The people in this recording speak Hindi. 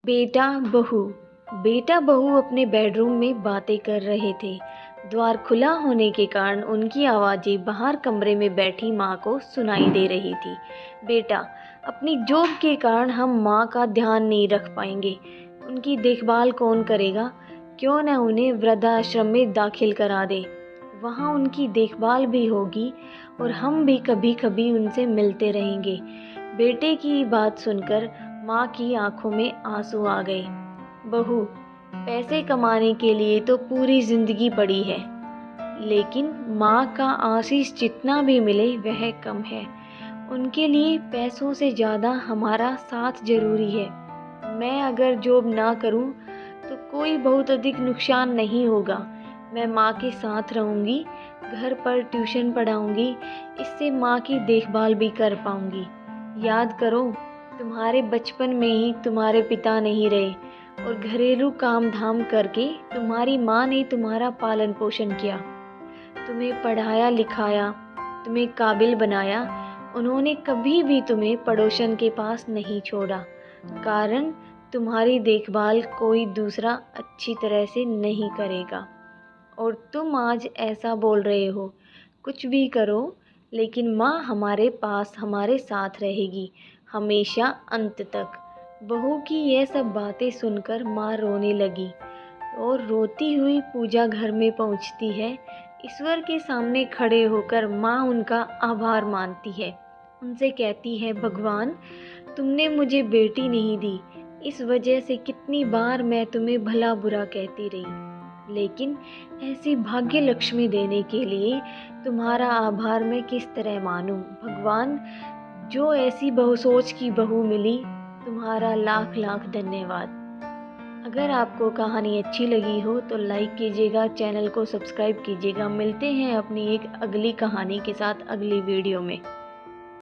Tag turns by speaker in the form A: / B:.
A: बेटा बहू। बेटा बहू अपने बेडरूम में बातें कर रहे थे। द्वार खुला होने के कारण उनकी आवाज़ें बाहर कमरे में बैठी माँ को सुनाई दे रही थी। बेटा, अपनी जॉब के कारण हम माँ का ध्यान नहीं रख पाएंगे। उनकी देखभाल कौन करेगा? क्यों न उन्हें वृद्धाश्रम में दाखिल करा दे। वहाँ उनकी देखभाल भी होगी और हम भी कभी कभी उनसे मिलते रहेंगे। बेटे की बात सुनकर माँ की आंखों में आंसू आ गए। बहू, पैसे कमाने के लिए तो पूरी जिंदगी पड़ी है, लेकिन माँ का आशीष जितना भी मिले वह कम है। उनके लिए पैसों से ज़्यादा हमारा साथ जरूरी है। मैं अगर जॉब ना करूँ तो कोई बहुत अधिक नुकसान नहीं होगा। मैं माँ के साथ रहूँगी, घर पर ट्यूशन पढ़ाऊँगी, इससे माँ की देखभाल भी कर पाऊँगी। याद करो, तुम्हारे बचपन में ही तुम्हारे पिता नहीं रहे और घरेलू काम धाम करके तुम्हारी माँ ने तुम्हारा पालन पोषण किया, तुम्हें पढ़ाया लिखाया, तुम्हें काबिल बनाया। उन्होंने कभी भी तुम्हें पड़ोसन के पास नहीं छोड़ा, कारण तुम्हारी देखभाल कोई दूसरा अच्छी तरह से नहीं करेगा। और तुम आज ऐसा बोल रहे हो। कुछ भी करो, लेकिन माँ हमारे पास हमारे साथ रहेगी हमेशा अंत तक। बहू की यह सब बातें सुनकर माँ रोने लगी और रोती हुई पूजा घर में पहुँचती है। ईश्वर के सामने खड़े होकर माँ उनका आभार मानती है। उनसे कहती है, भगवान, तुमने मुझे बेटी नहीं दी, इस वजह से कितनी बार मैं तुम्हें भला बुरा कहती रही, लेकिन ऐसी भाग्य लक्ष्मी देने के लिए तुम्हारा आभार मैं किस तरह मानूं। भगवान, जो ऐसी बहु सोच की बहू मिली, तुम्हारा लाख लाख धन्यवाद। अगर आपको कहानी अच्छी लगी हो तो लाइक कीजिएगा, चैनल को सब्सक्राइब कीजिएगा। मिलते हैं अपनी एक अगली कहानी के साथ अगली वीडियो में।